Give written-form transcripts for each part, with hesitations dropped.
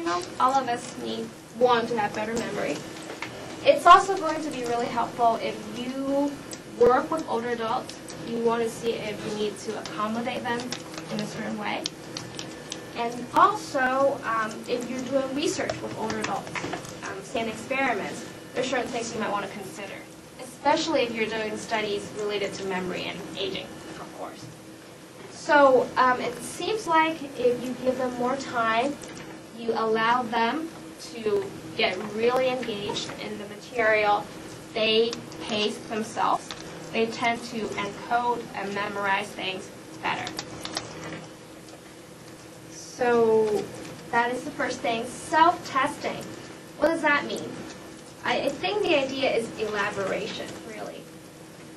all of us want to have better memory. It's also going to be really helpful if you work with older adults. You want to see if you need to accommodate them in a certain way. And also, if you're doing research with older adults, say in experiments, there's certain things you might want to consider, especially if you're doing studies related to memory and aging, of course. So it seems like if you give them more time, you allow them to get really engaged in the material, they pace themselves, they tend to encode and memorize things better. So that is the first thing. Self-testing. What does that mean? I think the idea is elaboration, really.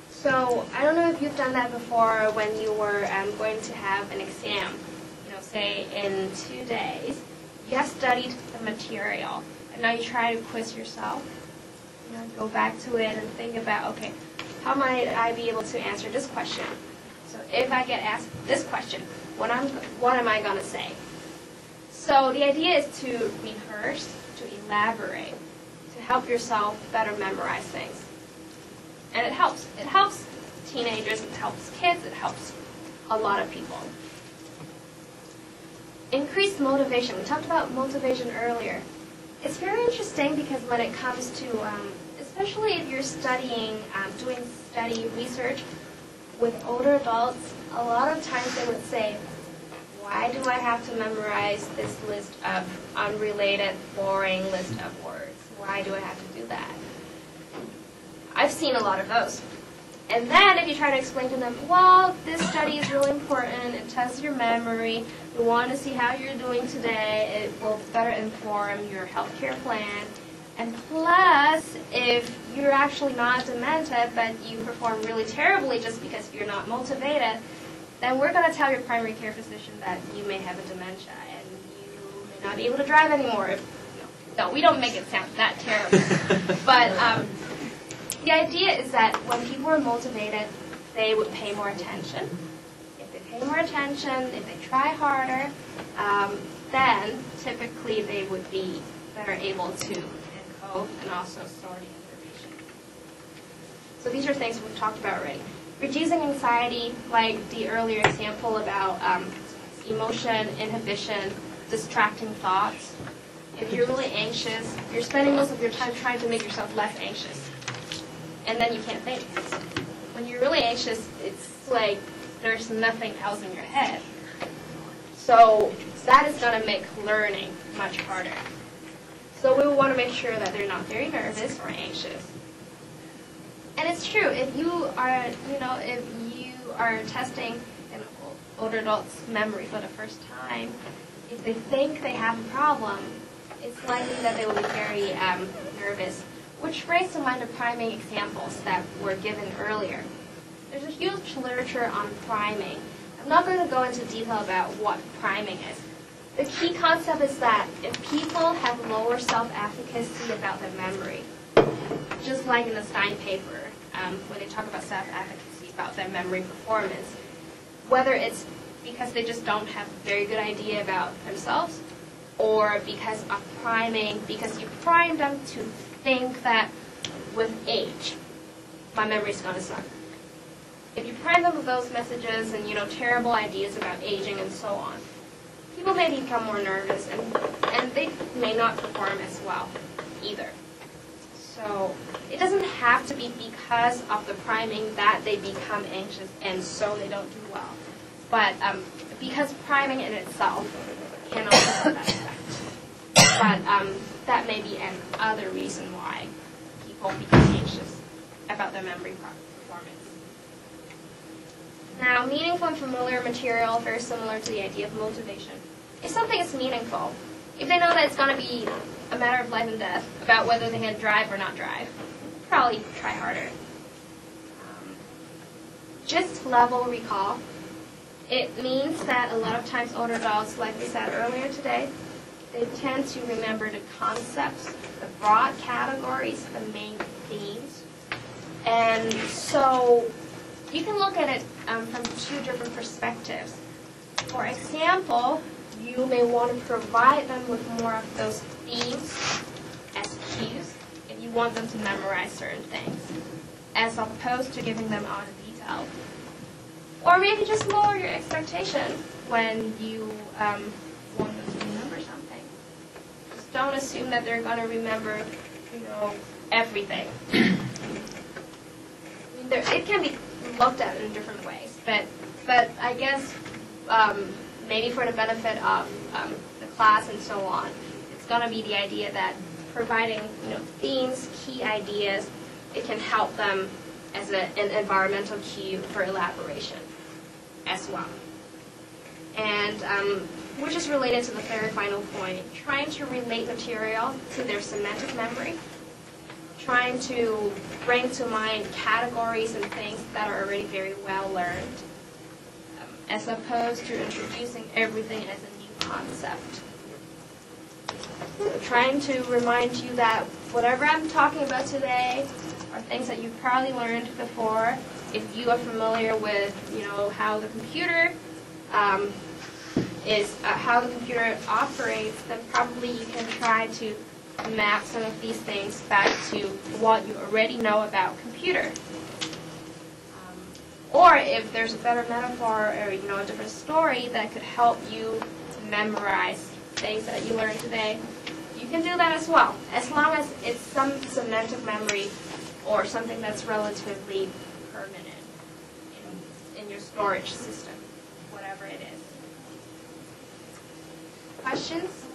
So I don't know if you've done that before when you were going to have an exam. Say in 2 days, you have studied the material, and now you try to quiz yourself. Go back to it and think about, okay, how might I be able to answer this question? So if I get asked this question, what am I going to say? So the idea is to rehearse, to elaborate, to help yourself better memorize things. And it helps. It helps teenagers, it helps kids, it helps a lot of people. Increased motivation. We talked about motivation earlier. It's very interesting because when it comes to, especially if you're studying, doing study research with older adults, a lot of times they would say, why do I have to memorize this list of unrelated, boring list of words? Why do I have to do that? I've seen a lot of those. And then if you try to explain to them, well, this study is really important, it tests your memory, we want to see how you're doing today, it will better inform your healthcare plan. And plus, if you're actually not demented, but you perform really terribly just because you're not motivated, then we're going to tell your primary care physician that you may have a dementia and you may not be able to drive anymore. No, we don't make it sound that terrible. But the idea is that when people are motivated, they would pay more attention. If they pay more attention, if they try harder, then typically they would be better able to encode and also store the information. So these are things we've talked about already. Reducing anxiety, like the earlier example about emotion, inhibition, distracting thoughts. If you're really anxious, you're spending most of your time trying to make yourself less anxious. And then you can't think. When you're really anxious, it's like there's nothing else in your head. So that is going to make learning much harder. So we want to make sure that they're not very nervous or anxious. And it's true, if you are testing an older adult's memory for the first time, if they think they have a problem, it's likely that they will be very nervous, which brings to mind the priming examples that were given earlier. There's a huge literature on priming. I'm not going to go into detail about what priming is. The key concept is that if people have lower self-efficacy about their memory, just like in the Stein paper, where they talk about self-efficacy about their memory performance, whether it's because they just don't have a very good idea about themselves, or because of priming, because you prime them to think that with age, my memory's going to suck. If you prime them with those messages and terrible ideas about aging and so on, people may become more nervous and they may not perform as well either. So it doesn't have to be because of the priming that they become anxious and so they don't do well. But because priming in itself can also have that effect. But that may be another reason why people become anxious about their memory performance. Now, meaningful and familiar material, very similar to the idea of motivation. If something is meaningful, if they know that it's going to be a matter of life and death about whether they can drive or not drive, probably try harder. Just level recall. It means that a lot of times older adults, like we said earlier today, they tend to remember the concepts, the broad categories, the main themes. And so you can look at it from two different perspectives. For example, you may want to provide them with more of those themes as cues if you want them to memorize certain things, as opposed to giving them all the detail. Or maybe just lower your expectation when you want them to remember something. Just don't assume that they're going to remember, everything. I mean, it can be looked at in different ways, but I guess maybe for the benefit of the class and so on, it's going to be the idea that providing themes, key ideas, it can help them as an environmental cue for elaboration as well. And which is related to the very final point, trying to relate material to their semantic memory, trying to bring to mind categories and things that are already very well learned, as opposed to introducing everything as a new concept. So trying to remind you that whatever I'm talking about today are things that you've probably learned before. If you are familiar with, how the computer how the computer operates, then probably you can try to map some of these things back to what you already know about computer. Or if there's a better metaphor or a different story that could help you memorize things that you learned today, you can do that as well, as long as it's some semantic memory or something that's relatively permanent in your storage system, whatever it is. Questions?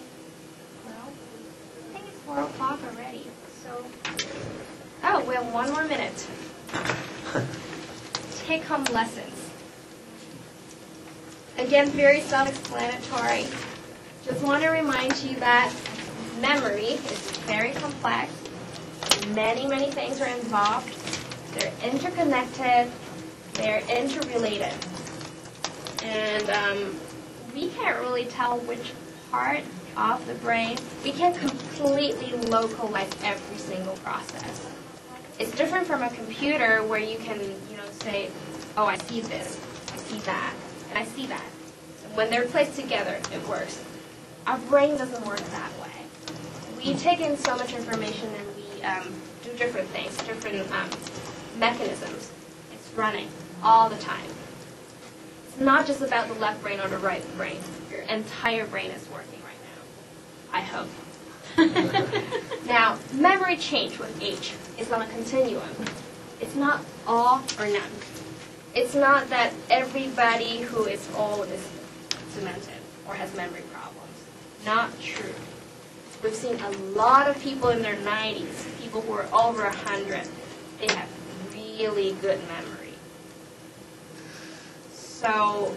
No? I think it's 4 o'clock already, so... Oh, we have 1 more minute. Take-home lessons. Again, very self-explanatory. Just want to remind you that memory is very complex. Many, many things are involved. They're interconnected. They're interrelated. And we can't really tell which part of the brain. We can't completely localize every single process. It's different from a computer where you can, say, oh, I see this, I see that, and I see that. And when they're placed together, it works. Our brain doesn't work that way. We take in so much information and we do different things, different mechanisms. It's running all the time. It's not just about the left brain or the right brain. Your entire brain is working right now. I hope. Now, memory change with age is on a continuum. It's not all or none. It's not that everybody who is old is demented or has memory problems. Not true. We've seen a lot of people in their 90s, people who are over 100, they have really good memory. So,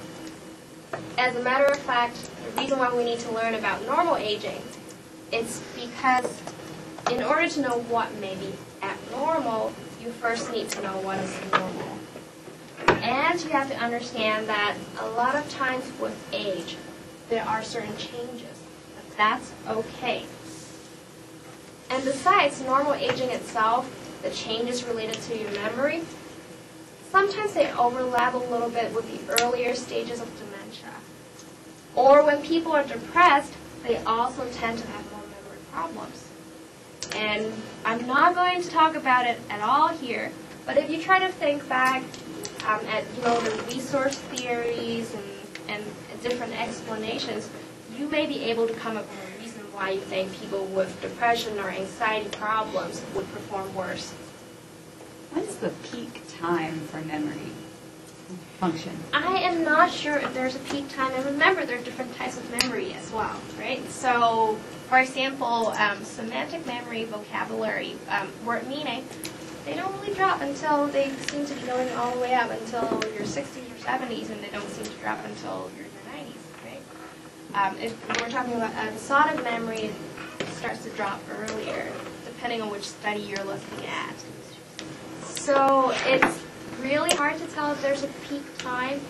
as a matter of fact, the reason why we need to learn about normal aging, it's because in order to know what may be abnormal, you first need to know what is normal. And you have to understand that a lot of times with age, there are certain changes. But that's okay. And besides normal aging itself, the changes related to your memory, sometimes they overlap a little bit with the earlier stages of dementia. Or when people are depressed, they also tend to have more memory problems. And I'm not going to talk about it at all here, but if you try to think back at the resource theories and different explanations, you may be able to come up with a reason why you think people with depression or anxiety problems would perform worse. When's the peak time for memory function? I am not sure if there's a peak time, and remember there are different types of memory as well, right? So, for example, semantic memory, vocabulary, word meaning, they don't really drop until they seem to be going all the way up until your 60s or 70s, and they don't seem to drop until your 90s, right? If we're talking about episodic memory, it starts to drop earlier, depending on which study you're looking at. So it's really hard to tell if there's a peak time.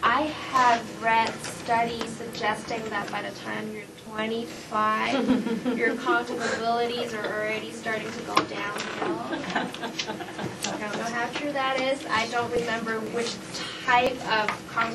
I have read studies suggesting that by the time you're 25, your cognitive abilities are already starting to go downhill. I don't know how true that is. I don't remember which type of cognitive